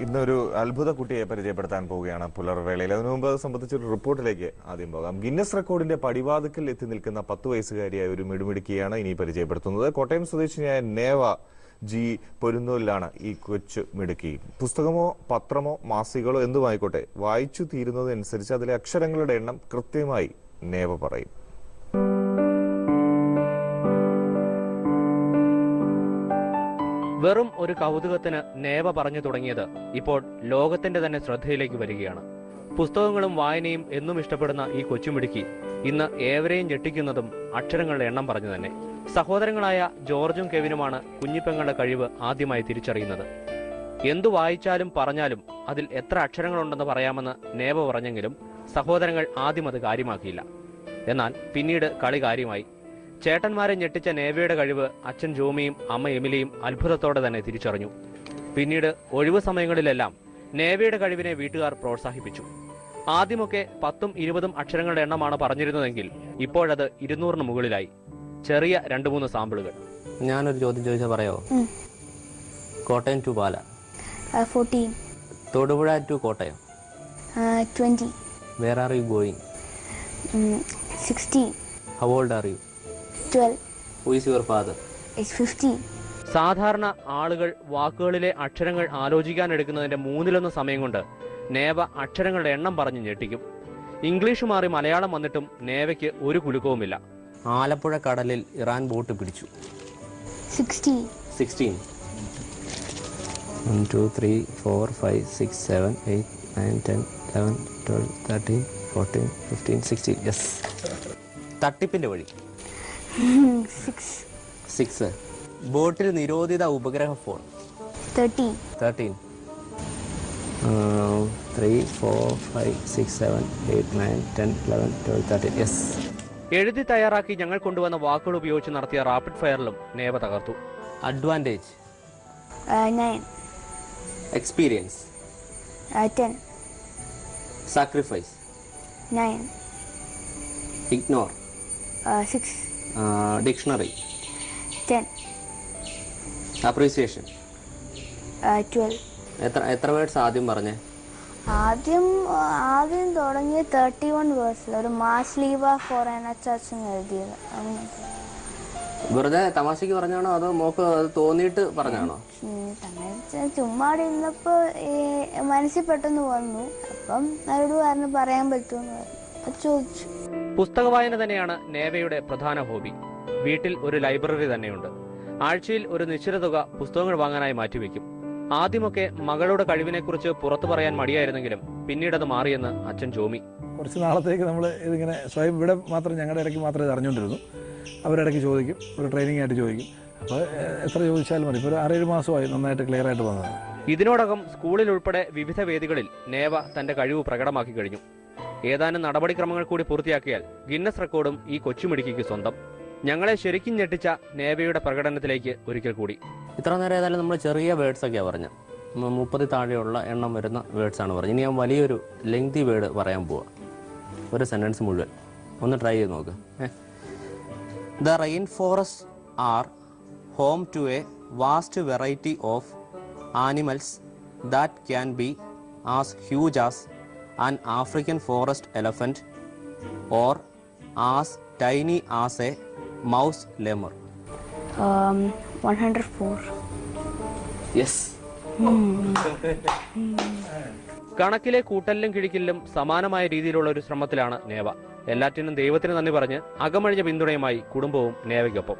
ഇന്നൊരു അത്ഭുത കുട്ടിയെ പരിചയപ്പെടുത്താൻ പോവുകയാണ് പുലർവേളയിൽ. അതിനു മുമ്പ് അത് സംബന്ധിച്ചൊരു റിപ്പോർട്ടിലേക്ക് ആദ്യം പോകാം. ഗിന്നസ് റെക്കോർഡിന്റെ പടിവാതിക്കൽ എത്തി നിൽക്കുന്ന 10 വയസ്സുകാരിയായ ഒരു മിടുമിടുക്കിയാണ് ഇനി പരിചയപ്പെടുത്തുന്നത്. കോട്ടയം സ്വദേശിനിയായ നേവ ജി പൊരുന്നൂലിലാണ് ഈ കൊച്ചു മിടുക്കി. പുസ്തകമോ പത്രമോ മാസികകളോ എന്തുമായിക്കോട്ടെ, വായിച്ചു തീരുന്നതനുസരിച്ച് അതിലെ അക്ഷരങ്ങളുടെ എണ്ണം കൃത്യമായി നേവ പറയും. വെറും ഒരു കൗതുകത്തിന് നേവ പറഞ്ഞു തുടങ്ങിയത് ഇപ്പോൾ ലോകത്തിന്റെ തന്നെ ശ്രദ്ധയിലേക്ക് വരികയാണ്. പുസ്തകങ്ങളും വായനയും എന്നും ഇഷ്ടപ്പെടുന്ന ഈ കൊച്ചുമിടുക്കി ഇന്ന് ഏവരെയും ഞെട്ടിക്കുന്നതും അക്ഷരങ്ങളുടെ എണ്ണം പറഞ്ഞു തന്നെ. സഹോദരങ്ങളായ ജോർജും കെവിനുമാണ് കുഞ്ഞിപ്പെങ്ങളുടെ കഴിവ് ആദ്യമായി തിരിച്ചറിയുന്നത്. എന്തു വായിച്ചാലും പറഞ്ഞാലും അതിൽ എത്ര അക്ഷരങ്ങളുണ്ടെന്ന് പറയാമെന്ന് നേവ പറഞ്ഞെങ്കിലും സഹോദരങ്ങൾ ആദ്യം അത് കാര്യമാക്കിയില്ല. എന്നാൽ പിന്നീട് കളി കാര്യമായി. ചേട്ടന്മാരെ ഞെട്ടിച്ച നേവയുടെ കഴിവ് അച്ഛൻ ജോമിയും അമ്മ എമിലിയും അത്ഭുതത്തോടെ തന്നെ തിരിച്ചറിഞ്ഞു. പിന്നീട് ഒഴിവു സമയങ്ങളിലെല്ലാം നേവയുടെ കഴിവിനെ വീട്ടുകാർ പ്രോത്സാഹിപ്പിച്ചു. ആദ്യമൊക്കെ 10ഉം 20ഉം അക്ഷരങ്ങളുടെ എണ്ണമാണ് പറഞ്ഞിരുന്നതെങ്കിൽ ഇപ്പോഴത് 200-ന് മുകളിലായി. ചെറിയ 2-3 സാമ്പിളുകൾ. ഞാനൊരു ചോദ്യം ചോദിച്ചാൽ പറയാമോ? Kottayam to Pala. 14. Thodupuzha to Kottayam. 20. Where are you going? 16. How old are you? 12. Who is your father? It's 15. സാധാരണ ആളുകൾ വാക്കുകളിലെ അക്ഷരങ്ങൾ ആലോചിക്കാൻ എടുക്കുന്നതിന്റെ 1/3 സമയം കൊണ്ട് നേവ അക്ഷരങ്ങളുടെ എണ്ണം പറഞ്ഞ് ഞെട്ടിക്കും. ഇംഗ്ലീഷ് മാറി മലയാളം വന്നിട്ടും നേവയ്ക്ക് ഒരു കുലുക്കവുമില്ല. ആലപ്പുഴ കടലിൽ ഇറാൻ ബോട്ട് പിടിച്ചു. 16. 16. 1 2 3 4 5 6 7 8 9 10 11 12 13 14 15 16. യെസ്. തട്ടിപ്പിന്റെ വഴി. 6. ബോട്ടിൽ നിരോധിത ഉപഗ്രഹ ഫോൺ. 13. 3 4 5 6 7 8 9 10 11 12 13. യെസ്. എഴുതി തയ്യാറാക്കി ഞങ്ങൾ കൊണ്ടുവന്ന വാക്കുകൾ ഉപയോഗിച്ച് നടത്തിയ റാപ്പിഡ് ഫയറിലും നേവ തകർത്തു. Advantage. 9. Experience. 10. Sacrifice. 9. Ignore. 6. Dictionary. 10. Appreciation. 12. എത്ര വേർഡ്സ് ആദ്യം പറഞ്ഞേ? ആദ്യം തുടങ്ങിയ 31 വേഴ്സിൽ ഒരു മാസ് ലീവ ഫോർ എൻഎച്ച്എസ് എഴുതിയത്. വെറുതെ തമാശക്ക് പറഞ്ഞാണോ അതോ മോക്ക് അത് തോന്നിയിട്ട് പറഞ്ഞാണോ? ചുമ്മാ ഇരുന്നപ്പോ മനസ്സിൽ പെട്ടെന്ന് വന്നു. അപ്പം അവരോട് പറഞ്ഞു പറയാൻ പറ്റുമെന്ന് പറഞ്ഞു, ചോദിച്ചു. പുസ്തക വായന തന്നെയാണ് നേവയുടെ പ്രധാന ഹോബി. വീട്ടിൽ ഒരു ലൈബ്രറി തന്നെയുണ്ട്. ആഴ്ചയിൽ ഒരു നിശ്ചിത തുക പുസ്തകങ്ങൾ വാങ്ങാനായി മാറ്റിവെക്കും. ആദ്യമൊക്കെ മകളുടെ കഴിവിനെക്കുറിച്ച് പുറത്തു പറയാൻ മടിയായിരുന്നെങ്കിലും പിന്നീടത് മാറിയെന്ന് അച്ഛൻ ജോമി. കുറച്ച് നാളത്തേക്ക് നമ്മൾ ഇതിങ്ങനെ സ്വയം ഇവിടെ മാത്രം ഞങ്ങളുടെ ഇടയ്ക്ക് മാത്രമേ ഇത് അറിഞ്ഞുകൊണ്ടിരുന്നു. അവരിടയ്ക്ക് ചോദിക്കും, ഒരു ട്രെയിനിങ് ആയിട്ട് ചോദിക്കും. അപ്പോൾ എത്ര ചോദിച്ചാലും മതി. ഇപ്പോൾ ഒരു 6-7 മാസമായി നന്നായിട്ട് ക്ലിയർ ആയിട്ട് വന്നത്. ഇതിനോടകം സ്കൂളിൽ ഉൾപ്പെടെ വിവിധ വേദികളിൽ നേവ തന്റെ കഴിവ് പ്രകടമാക്കി കഴിഞ്ഞു. ഏതാനും നടപടിക്രമങ്ങൾ കൂടി പൂർത്തിയാക്കിയാൽ ഗിന്നസ് റെക്കോർഡും ഈ കൊച്ചുമിടുക്കിക്ക് സ്വന്തം. ഞങ്ങളെ ശരിക്കും ഞെട്ടിച്ച നേവയുടെ പ്രകടനത്തിലേക്ക് ഒരിക്കൽ കൂടി. ഇത്ര നേരം ഏതായാലും നമ്മൾ ചെറിയ വേർഡ്സ് ഒക്കെയാണ് പറഞ്ഞത്. 30 താഴെയുള്ള എണ്ണം വരുന്ന വേർഡ്സാണ് പറഞ്ഞത്. ഇനി ഞാൻ വലിയൊരു ലെങ്തി വേർഡ് പറയാൻ പോവാ. ഒരു സെൻറ്റൻസ് മുഴുവൻ ഒന്ന് ട്രൈ ചെയ്ത് നോക്ക്. The rainforest are home to a vast variety of animals that can be as huge as an African forest elephant or as tiny as a mouse lemur. 104. Yes. കണക്കിലെ കൂട്ടലിലും കിഴിക്കലിലും സമാനമായ രീതിയിലുള്ള ഒരു ശ്രമത്തിലാണ് നേവ. എല്ലാറ്റിനും ദൈവത്തിന് നന്ദി പറഞ്ഞ് അകമഴിഞ്ഞ പിന്തുണയുമായി കുടുംബവും നേവയ്ക്കൊപ്പം.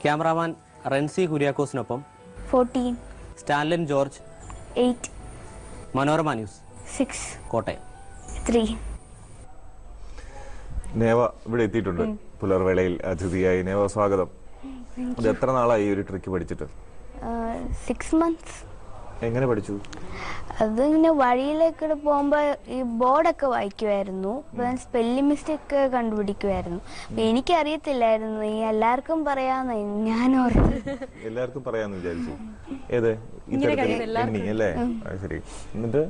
ക്യാമറാമാൻ റെൻസി കുര്യാക്കോസിനൊപ്പം 14. സ്റ്റാൻലിൻ ജോർജ്. 8. മനോരമ ന്യൂസ്. 6. കോട്ടയം. 3. നേവ ഇവിടെ എത്തിയിട്ടുണ്ട്. പുലർവേളയിൽ അതിഥിയായി. നേവ, സ്വാഗതം. അത് എത്ര നാളായി ഈ ഒരു ട്രിക്ക് പഠിച്ചിട്ട്? 6 months. എങ്ങനെ പഠിച്ചു? അതിങ്ങനെ വഴിയിലേക്കൂടെ പോകുമ്പോ ഈ ബോർഡൊക്കെ വായിക്കുമായിരുന്നു. സ്പെല്ലിംഗ് മിസ്റ്റേക്ക് കണ്ടുപിടിക്കുമായിരുന്നു. എനിക്കറിയത്തില്ലായിരുന്നു. ഈ എല്ലാവർക്കും പറയാന്ന് ഞാൻ ഓർത്തു. എല്ലാവർക്കും പറയാന്ന് വിചാരിച്ചു. ഏത് അല്ലേ? ശരി. എന്നിട്ട്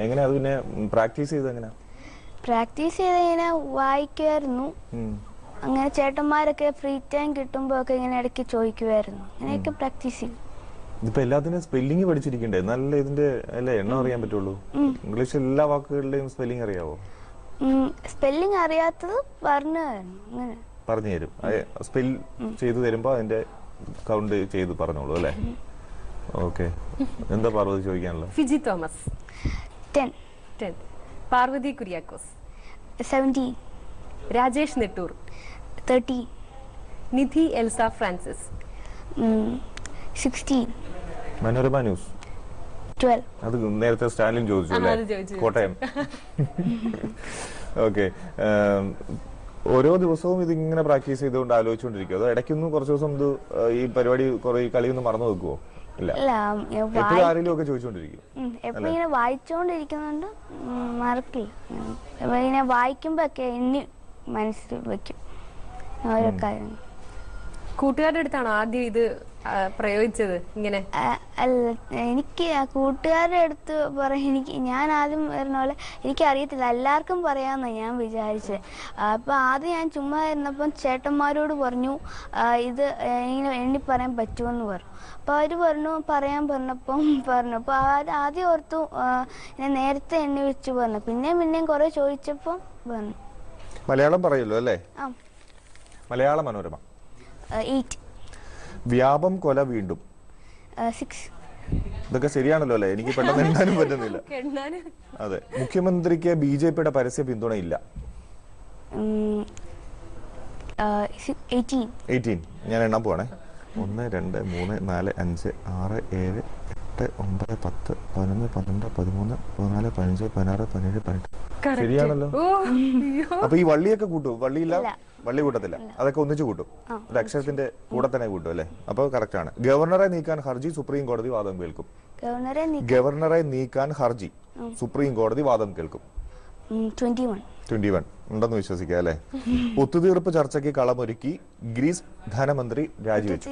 എങ്ങനെ അത് പിന്നെ പ്രാക്ടീസ് ചെയ്ത് എങ്ങനെ? പ്രാക്ടീസ് ചെയ്ത് ഇങ്ങനെ വായിക്കുമായിരുന്നു. അങ്ങനെ ചേട്ടന്മാരൊക്കെ ഫ്രീ ടൈം കിട്ടുമ്പോ ഒക്കെ ഇങ്ങനെ ഇടയ്ക്ക് ചോദിക്കുമായിരുന്നു. അങ്ങനെയൊക്കെ പ്രാക്ടീസ് ചെയ്യും. ഇതിപ്പോ എല്ലാത്തിനും സ്പെല്ലിംഗ് പഠിച്ചിരിക്കണ്ടേ, എന്നാലല്ലേ ഇതിന്റെ അല്ലേ എണ്ണം അറിയാൻ പറ്റുള്ളൂ. ഇംഗ്ലീഷ് എല്ലാ വാക്കുകളുടെയും സ്പെല്ലിംഗ് അറിയാവോ? സ്പെല്ലിംഗ് അറിയാത്തത് പറഞ്ഞു തരണം, അങ്ങനെ പറഞ്ഞു തരും. സ്പെൽ ചെയ്തു തരുമ്പോ അതിന്റെ കൗണ്ട് ചെയ്ത് പറഞ്ഞോളൂ അല്ലേ? ഓക്കെ. എന്താ പാർവതി ചോദിക്കാനുള്ളത്? ഫിജി തോമസ് 10, 10, പാർവതി കുര്യാക്കോസ് 17, രാജേഷ് നെട്ടൂർ 13, നിധി എൽസ ഫ്രാൻസിസ് 16, മനോരമ ന്യൂസ് 12. അത് നേരത്തെ സ്റ്റാലിൻ ചോദിച്ചു അത് അല്ലേ? ചോദിച്ചു. കോട്ടയം. ഓക്കെ. ഓരോ ദിവസവും ഇതിങ്ങനെ പ്രാക്ടീസ് ചെയ്തുകൊണ്ട് ആലോചിച്ചുകൊണ്ടിരിക്കും, അതോ ഇടയ്ക്കൊന്നും കുറച്ച് ദിവസം ഇത് ഈ പരിപാടി കുറെ കളിയൊന്നും മറന്നു വെക്കുവോ? ഇല്ല, അല്ല, എപ്പോഴും ആരെങ്കിലും ഒക്കെ ചോദിച്ചോണ്ടിരിക്കും. എപ്പോഴും ഇങ്ങനെ വായിച്ചോണ്ടിരിക്കുന്നുണ്ട്, മറക്കില്ല. അപ്പൊ ഇങ്ങനെ വായിക്കുമ്പോ ഒക്കെ എണ്ണി മനസ്സിൽ വെക്കും ഓരോ കാര്യങ്ങൾ. കൂട്ടുകാരുടെ അടുത്താണോ ആദ്യം ഇത് പ്രയോഗിച്ചത് ഇങ്ങനെ? അല്ല, എനിക്ക് ആ കൂട്ടുകാരുടെ അടുത്ത് ഞാൻ ആദ്യം വരുന്ന പോലെ എനിക്കറിയത്തില്ല, എല്ലാവർക്കും പറയാമെന്നാണ് ഞാൻ വിചാരിച്ചത്. അപ്പം ആദ്യം ഞാൻ ചുമ്മാ ഇരുന്നപ്പം ചേട്ടന്മാരോട് പറഞ്ഞു ഇത് ഇങ്ങനെ എണ്ണി പറയാൻ പറ്റുമെന്ന് പറഞ്ഞു. അപ്പോൾ അവർ പറയാൻ പറഞ്ഞപ്പോൾ ആദ്യം ഓർത്തു ഞാൻ നേരത്തെ എണ്ണി വെച്ച് പറഞ്ഞു. പിന്നെയും കുറേ ചോദിച്ചപ്പം പറഞ്ഞു. മലയാളം പറയുമല്ലോ അല്ലേ? ആ, മലയാള മനോരമ. 8, വ്യാപം കൊല വീണ്ടും. 6. ഇതൊക്കെ ശരിയാണല്ലോ അല്ലേ? എനിക്ക് പെട്ടെന്ന് എണ്ണാനും പറ്റുന്നില്ല. അതെ. മുഖ്യമന്ത്രിക്ക് BJPയുടെ പരസ്യ പിന്തുണയില്ല. 18. ഞാൻ എണ്ണാൻ പോവാണേ. 1, 2, 3, 4, 5, 6, 7, 8, 9, 10, 11, 12, 13, 14, 15, 16, 17, 18. ശരിയാണല്ലോ. അപ്പൊ ഈ വള്ളിയൊക്കെ കൂട്ടും? വള്ളി കൂട്ടത്തില്ല, അതൊക്കെ ഒന്നിച്ചു കൂട്ടും. ഒരു അക്ഷരത്തിന്റെ കൂടെ തന്നെ കൂട്ടും അല്ലേ? അപ്പൊ കറക്റ്റ് ആണ്. ഗവർണറെ നീക്കാൻ ഹർജി സുപ്രീം കോടതി വാദം കേൾക്കും. ഗവർണറെ നീക്കാൻ ഹർജി സുപ്രീം കോടതി വാദം കേൾക്കും. 21 ഉണ്ടെന്ന് വിശ്വസിക്കാം അല്ലെ? ഒത്തുതീർപ്പ് ചർച്ചയ്ക്ക് കളമൊരുക്കി ഗ്രീസ് ധനമന്ത്രി രാജിവെച്ചു.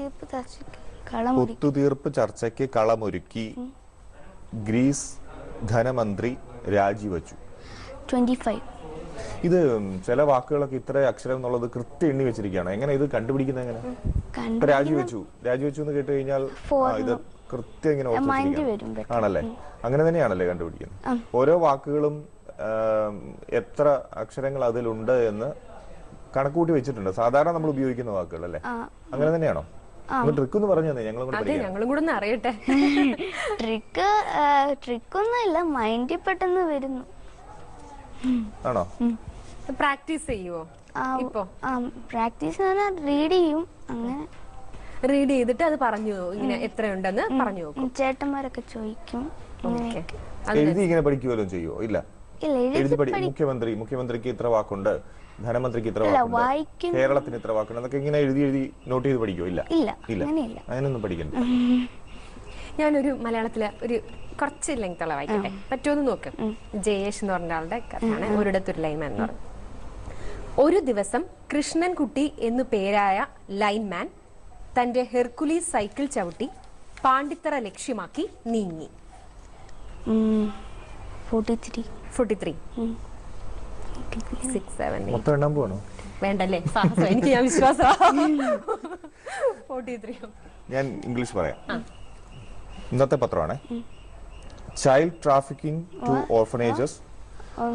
ഒത്തുതീർപ്പ് ചർച്ചയ്ക്ക് കളമൊരുക്കി ഗ്രീസ് ധനമന്ത്രി രാജിവെച്ചു. 25. ഇത് ചില വാക്കുകളൊക്കെ ഇത്ര അക്ഷരം എന്നുള്ളത് കൃത്യം എണ്ണി വെച്ചിരിക്കുകയാണ്. എങ്ങനെ ഇത് കണ്ടുപിടിക്കുന്നത്? എങ്ങനെ? ഇപ്പൊ രാജിവെച്ചു എന്ന് കേട്ട് കഴിഞ്ഞാൽ ഇത് കൃത്യം ഇങ്ങനെ ആണല്ലേ? അങ്ങനെ തന്നെയാണല്ലേ കണ്ടുപിടിക്കുന്നത്? ഓരോ വാക്കുകളും എത്ര അക്ഷരങ്ങൾ അതിലുണ്ട് എന്ന് കണക്കൂട്ടി വെച്ചിട്ടുണ്ട്, സാധാരണ നമ്മൾ ഉപയോഗിക്കുന്ന വാക്കുകൾ അല്ലേ? അങ്ങനെ തന്നെയാണോ? ട്രിക്ക് ഒന്ന് പറഞ്ഞു തന്നെ, ഞങ്ങളും കൂടെ അറിയട്ടെ. ട്രിക്കൊന്നുമില്ല, മൈൻഡിൽ പെട്ടെന്ന് വരുന്നു. ആണോ? പ്രാക്ടീസ് ചെയ്യുവോ? ഇപ്പൊ പ്രാക്ടീസ് റീഡ് ചെയ്യും, അങ്ങനെ റീഡ് ചെയ്തിട്ട് അത് പറഞ്ഞു ഇങ്ങനെ എത്രയുണ്ടെന്ന് പറഞ്ഞു നോക്കും. ചേട്ടന്മാരൊക്കെ ചോദിക്കും. എഴുതി ഇങ്ങനെ പഠിക്കുമല്ലോ ചെയ്യുവോ? ഇല്ല, എഴുതി മുഖ്യമന്ത്രിക്ക് ഇത്ര വാക്കുണ്ട്, ധനമന്ത്രിക്ക് ഇത്ര വാക്കുണ്ട്, കേരളത്തിന് ഇത്ര വാക്കുണ്ട്, അതൊക്കെ ഇങ്ങനെ എഴുതി നോട്ട് ചെയ്ത് പഠിക്കുമോ? ഇല്ല, അങ്ങനെയൊന്നും പഠിക്കണ്ട. ഞാനൊരു മലയാളത്തിലെ ഒരു കുറച്ച് ലെങ്ത് ഉള്ള വായിക്കട്ടെ, പറ്റുമെന്ന് നോക്ക്. ജയേഷ് എന്ന് പറഞ്ഞ ആളുടെ കഥയാണ് ഒരിടത്തൊരു ലൈൻമാൻ എന്ന് പറഞ്ഞു. ഒരു ദിവസം കൃഷ്ണൻകുട്ടി എന്നു പേരായ ലൈൻമാൻ തന്റെ ഹെർക്കുലീസ് സൈക്കിൾ ചവിട്ടി പാണ്ടിത്തറ ലക്ഷ്യമാക്കി നീങ്ങി. 43. 6, 7, 8 വേണ്ടല്ലേ? എനിക്ക് ഞാൻ വിശ്വാസം. 43. ഞാൻ ഇംഗ്ലീഷ് പറയാം. ഇന്നത്തെ പത്രമാണ്. ചൈൽഡ് ട്രാഫിക്കിംഗ് ടു ഓർഫനേജസ്,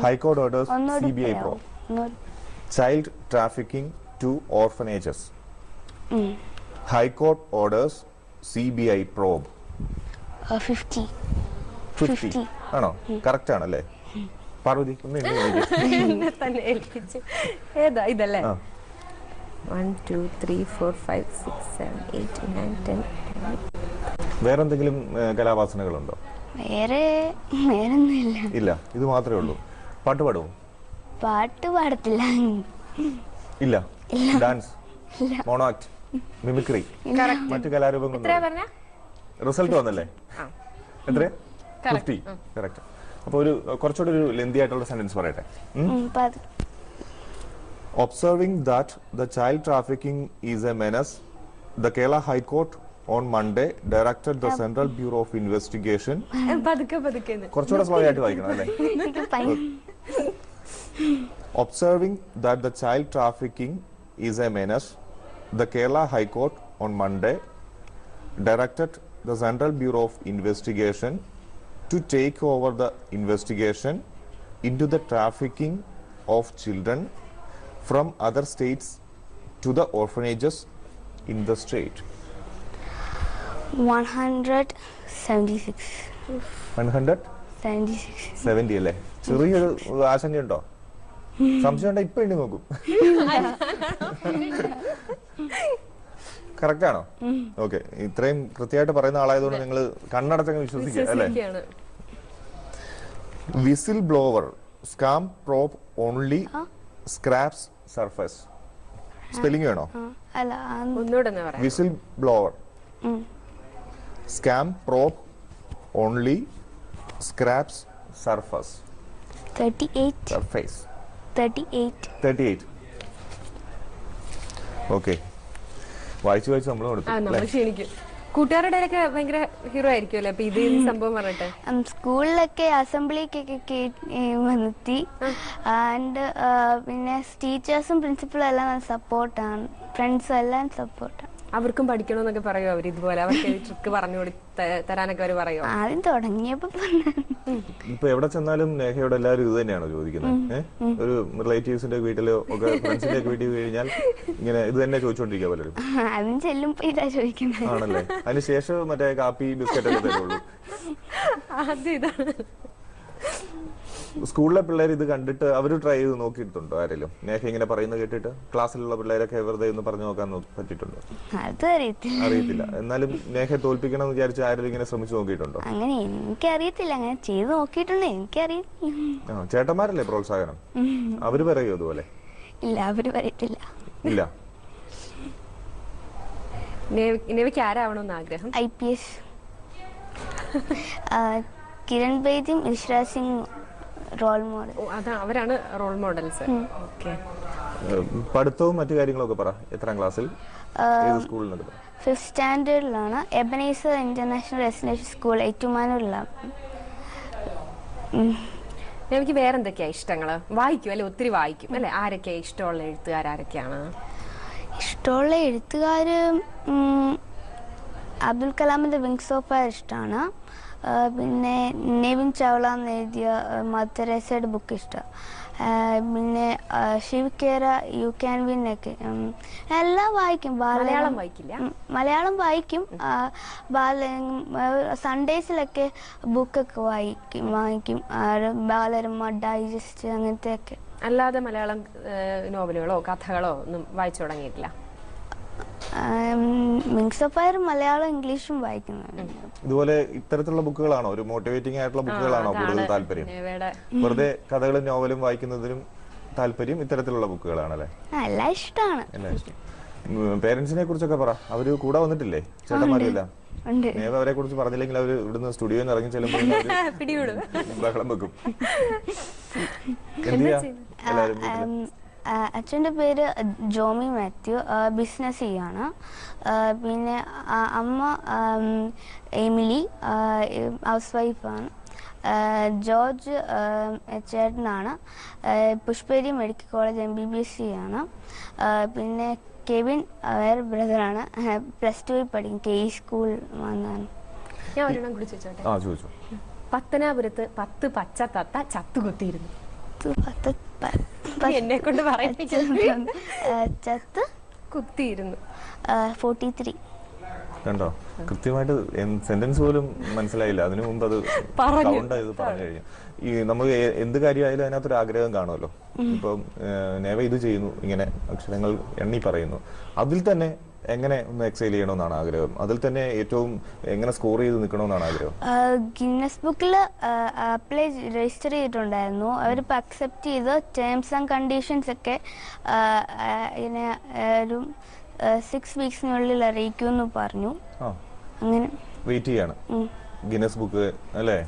ഹൈക്കോടതി orders CBI probe. Child trafficking to orphanages, ഹൈക്കോടതി ഓർഡേഴ്സ് CBI probe. 50 ആണോ? കറക്റ്റ് ആണല്ലേ? പാർവതി എന്നെ തന്നെ ഏൽപ്പിച്ചു. ഏതാ ഇതല്ലേ? 1, 2, 3, 4, 5, 6, 7, 8, 9, 10. വേറെന്തെങ്കിലും കലാവാസനകളുണ്ടോ? വേറൊന്നുമില്ല. ഇല്ല, ഇത് മാത്രമേ ഉള്ളൂ. പാട്ട് പാടുമോ? പാട്ട് പാടത്തില്ല. ഇല്ല. ഡാൻസ്, മോണോ ആക്ട്, മിമിക്രി, മറ്റു കലാരൂപങ്ങൾ. റിസൾട്ട് വന്നല്ലേ? എത്ര? 50. കറക്റ്റ്. അപ്പൊ ഒരു കുറച്ചുകൂടി ഒരു ലെന്തി ആയിട്ടുള്ള സെന്റൻസ് പറയട്ടെ. Observing that the child trafficking is a menace, the Kerala High Court on Monday directed the Central Bureau of Investigation. കുറച്ചുകൂടെ സ്ലോ ആയിട്ട് വായിക്കണം അല്ലേ? Observing that the child trafficking is a menace, the Kerala High Court on Monday directed the Central Bureau of Investigation to take over the investigation into the trafficking of children from other states to the orphanages in the state? 176. 170 76. അല്ലേ? ചെറിയൊരു ആശങ്കയുണ്ടോ? സംശയമുണ്ടോ? ഇപ്പൊ എണ്ണി നോക്കും. Correct ആണോ? Okay, ഇത്രയും കൃത്യമായിട്ട് പറയുന്ന ആളായതുകൊണ്ട് നിങ്ങൾ കണ്ണടച്ചങ്ങ് വിശ്വസിക്കുക അല്ലേ? Whistle blower scam probe only scraps surface. Spelling വേണോ? അല്ല, ഒന്നുകൂടെ പറയാം. Whistle blower scam probe only scraps surface. 38. Surface 38. 38. Okay, വായിച്ചു നമ്മൾ കൊടുത്തു. നമ്മൾ ക്ഷീണിക്കും. കൂട്ടുകാരുടെ ഇടയ്ക്ക് ഭയങ്കര ഹീറോ ആയിരിക്കുമല്ലോ. അപ്പൊ ഇത് സംഭവം പറഞ്ഞിട്ട് സ്കൂളിലൊക്കെ അസംബ്ലിക്കൊക്കെ വന്നെത്തി. ആൻഡ് പിന്നെ ടീച്ചേഴ്സും പ്രിൻസിപ്പളും എല്ലാം നല്ല സപ്പോർട്ടാണ്. ഫ്രണ്ട്സും എല്ലാം സപ്പോർട്ടാണ്. അവർക്കും പഠിക്കണമെന്നൊക്കെ പറയോ അവർ? ഇതുപോലെ അവർക്ക് ട്രിക്ക് പറഞ്ഞു തരാനൊക്കെ അവർ പറയോ? ആദ്യം തുടങ്ങിയപ്പോ ഇപ്പൊ എവിടെ ചെന്നാലും നേഹയോട് എല്ലാവരും ഇത് തന്നെയാണോ ചോദിക്കുന്നത്? ഒരു റിലേറ്റീവ്സിന്റെ വീട്ടിലോ ഒക്കെ ഫ്രണ്ട്സിന്റെ ഒക്കെ വീട്ടിൽ കഴിഞ്ഞാൽ ഇങ്ങനെ ഇത് തന്നെ ചോദിച്ചോണ്ടിരിക്കുക പലരും. അതും ചെല്ലുമ്പോ ഇതാ ചോദിക്കുന്നത് ആണല്ലേ? അതിനുശേഷം മറ്റേ കാപ്പി ബിസ്ക്കറ്റ് ഒക്കെ തരുള്ളൂ. ആദ്യം ഇതാണ്. സ്കൂളിലെ പിള്ളേർ ഇത് കണ്ടിട്ട് അവർ ട്രൈ ചെയ്ത് നോക്കിയിട്ടുണ്ടോ ആരെങ്കിലും? നേഹ ഇങ്ങനെ പറയുന്നത് കേട്ടിട്ട് ക്ലാസ്സിലുള്ള പിള്ളേരൊക്കെ വെറുതെ ഒന്ന് പറഞ്ഞു നോക്കാൻ പറ്റിയിട്ടുണ്ടോ? അത് അറിയത്തില്ല. എന്നാലും നേഹയെ തോൽപ്പിക്കണം എന്ന് വിചാരിച്ച് ആരെങ്കിലും ഇങ്ങനെ ശ്രമിച്ചു നോക്കിയിട്ടുണ്ടോ? അങ്ങനെ എനിക്കറിയത്തില്ല. അങ്ങനെ ചെയ്ത് നോക്കിയിട്ടുണ്ട്. എനിക്കറിയത്തില്ല. ചേട്ടന്മാരല്ലേ പ്രോത്സാഹനം? അവര് പറയോ അതുപോലെ? ഇല്ല, അവര് പറയത്തില്ല. ഇല്ല. നേവയ്ക്ക് ആരാവണമെന്ന് ആഗ്രഹം? IPS. കിരൺ ബേദിയും ഇഷ്രാജ് സിംഗ് റോൾ മോഡൽ. അവരാണ് റോൾ മോഡൽസ്. ഓക്കെ. പഠിത്തവും മറ്റു കാര്യങ്ങളൊക്കെ പറ. എത്രാം ക്ലാസ്സിൽ? സ്കൂളിൽ? 5th സ്റ്റാൻഡേർഡിലാണ്. എബനേസർ ഇന്റർനാഷണൽ റെസിഡൻഷ്യൽ സ്കൂൾ ഏറ്റുമാനൂരിലാണ്. എനിക്ക് വേറെന്തൊക്കെയാ ഇഷ്ടങ്ങള്? വായിക്കും അല്ലെ? ഒത്തിരി വായിക്കും അല്ലെ? ആരൊക്കെയാ ഇഷ്ടമുള്ള എഴുത്തുകാരൊക്കെയാണ്? ഇഷ്ടമുള്ള എഴുത്തുകാര് അബ്ദുൽ കലാമിന്റെ വിങ്സ് ഓഫ് ഫയർ ഇഷ്ടമാണ്. പിന്നെ നെവിൻ ചൗള എഴുതിയ മദർ തെരേസയുടെ ബുക്ക് ഇഷ്ടം. പിന്നെ ശിവ് കേര യു ക്യാൻ വിൻ ഒക്കെ എല്ലാം വായിക്കും. മലയാളം വായിക്കില്ല? മലയാളം വായിക്കും. സൺഡേസിലൊക്കെ ബുക്കൊക്കെ വായിക്കും. ബാലരമ, ഡൈജസ്റ്റ് അങ്ങനത്തെ ഒക്കെ. അല്ലാതെ മലയാളം നോവലുകളോ കഥകളോ ഒന്നും വായിച്ചു തുടങ്ങിയിട്ടില്ല? വിങ്സ് ഓഫ് ഫയർ മലയാളം ഇംഗ്ലീഷും വായിക്കുന്നുണ്ട്. ഇതുപോലെ ഇത്തരത്തിലുള്ള ബുക്കുകളാണോ, ഒരു മോട്ടിവേറ്റിംഗ് ആയിട്ടുള്ള ബുക്കുകളാണോ കൂടുതൽ താല്പര്യം? വെറുതെ കഥകളും നോവലും വായിക്കുന്നതിനും താല്പര്യം ഇത്തരത്തിലുള്ള ബുക്കുകളാണല്ലേ? എല്ലാം ഇഷ്ടമാണ്. പേരൻസിനെ കുറിച്ചൊക്കെ പറ. അവര് കൂടെ വന്നിട്ടില്ലേ? ചേട്ടന്മാരില്ല? ഉണ്ട്. നേവ അവരെ കുറിച്ച് പറഞ്ഞില്ലെങ്കിൽ അവര് ഇവിടുന്ന് സ്റ്റുഡിയോയിൽ നിന്ന് ഇറങ്ങി ചെല്ലുമ്പോൾ ബഹളം വെക്കും. അച്ഛൻ്റെ പേര് ജോമി മാത്യു, ബിസിനസ് ചെയ്യാണ്. പിന്നെ അമ്മ എമിലി, ഹൗസ് വൈഫാണ്. ജോർജ് ചേട്ടനാണ്. പുഷ്പേരി മെഡിക്കൽ കോളേജ് MBBS ആണ്. പിന്നെ കെവിൻ വേറെ ബ്രദറാണ്. +2 പഠിക്കും. KE സ്കൂൾ വന്നാണ്. ഞാൻ ഒരെണ്ണം കൂടി ചോദിച്ചോട്ടെ? പത്തനാപുരത്ത് 10 പച്ച തത്ത ചത്തുകുത്തിയിരുന്നു. എന്നെ കൊണ്ട് ചത്ത് കുത്തിയിരുന്നു. 43. കണ്ടോ? കൃത്യമായിട്ട് സെന്റൻസ് പോലും മനസ്സിലായില്ല. അതിനു മുമ്പ് അത് കൗണ്ട് ചെയ്ത് പറഞ്ഞു കഴിഞ്ഞു. ഈ നമ്മൾ എന്ത് കാര്യമായാലും അതിനകത്തൊരു ആഗ്രഹം കാണുമല്ലോ. ഇപ്പം നേവ ഇത് ചെയ്യുന്നു, ഇങ്ങനെ അക്ഷരങ്ങൾ എണ്ണി പറയുന്നു. അതിൽ തന്നെ എങ്ങനെ ഒന്ന് എക്സൈൽ ചെയ്യണമെന്നാണ് ആഗ്രഹം? അതിൽ തന്നെ ഏറ്റവും എങ്ങനെ സ്കോർ ചെയ്ത് നിൽക്കണമെന്നാണ് ആഗ്രഹം? ഗിന്നസ് ബുക്കിൽ അപ്ലൈ രജിസ്റ്റർ ചെയ്തിട്ടുണ്ടായിരുന്നു. അവരിപ്പോൾ അക്സെപ്റ്റ് ചെയ്ത് ടേംസ് ആൻഡ് കണ്ടീഷൻസ് ഒക്കെ ഇങ്ങനെ ഒരു 6 വീക്സിനുള്ളിൽ അറിയിക്കുമെന്ന് പറഞ്ഞു. അങ്ങനെ വെയിറ്റ് ചെയ്യാണ് ഗിന്നസ് ബുക്ക് അല്ലേ?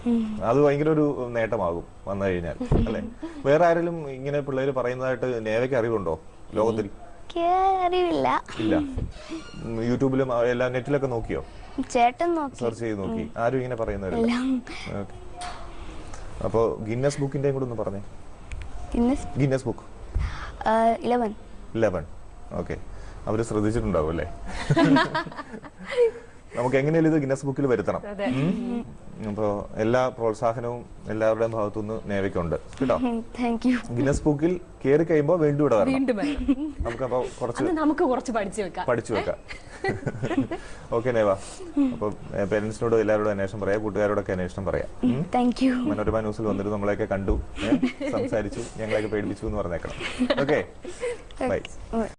അത് ഭയങ്കര ഒരു നേട്ടമാകും വന്നു കഴിഞ്ഞാൽ അല്ലേ? വേറെ ആരെങ്കിലും ഇങ്ങനെ പിള്ളേര് പറയുന്നതായിട്ട് നേവയ്ക്ക് അറിവുണ്ടോ ലോകത്തിൽ? അറിവില്ല. ഇല്ല. യൂട്യൂബിലും എല്ലാ നെറ്റിലൊക്കെ നോക്കിയോ? ചേട്ടൻ നോക്കി, സെർച്ച് ചെയ്ത് നോക്കി. ആരും ഇങ്ങനെ പറയുന്നവരില്ല. അപ്പോ ഗിന്നസ് ബുക്കിന്റെ കൂടെ ഒന്ന് പറഞ്ഞേ. Guinness book 11. ഓക്കെ, അവര് ശ്രദ്ധിച്ചിട്ടുണ്ടാവും അല്ലേ? നമുക്ക് എങ്ങനെയാലും ഇത് ഗിന്നസ് ബുക്കിൽ വരുത്തണം. അപ്പോ എല്ലാ പ്രോത്സാഹനവും എല്ലാവരുടെയും ഭാഗത്തുനിന്ന് നേവയ്ക്കുണ്ട് കേട്ടോ. Thank you. ഗിന്നസ് ബുക്കിൽ കയറി കഴിയുമ്പോ വീണ്ടും ഇവിടെ വരണം. വീണ്ടും വരണം. നമുക്കപ്പോ നമുക്ക് കുറച്ച് പഠിച്ചു വെക്കാം. ഓക്കെ നേവ. അപ്പൊ പേരൻസിനോട് എല്ലാവരോടും അന്വേഷണം പറയാം, കൂട്ടുകാരോടൊക്കെ അന്വേഷണം പറയാം. Thank you. മനോരമ ന്യൂസിൽ വന്നിട്ട് നമ്മളെയൊക്കെ കണ്ടു, സംസാരിച്ചു, ഞങ്ങളെയൊക്കെ പേടിപ്പിച്ചു എന്ന് പറഞ്ഞേക്കണം. Okay, by.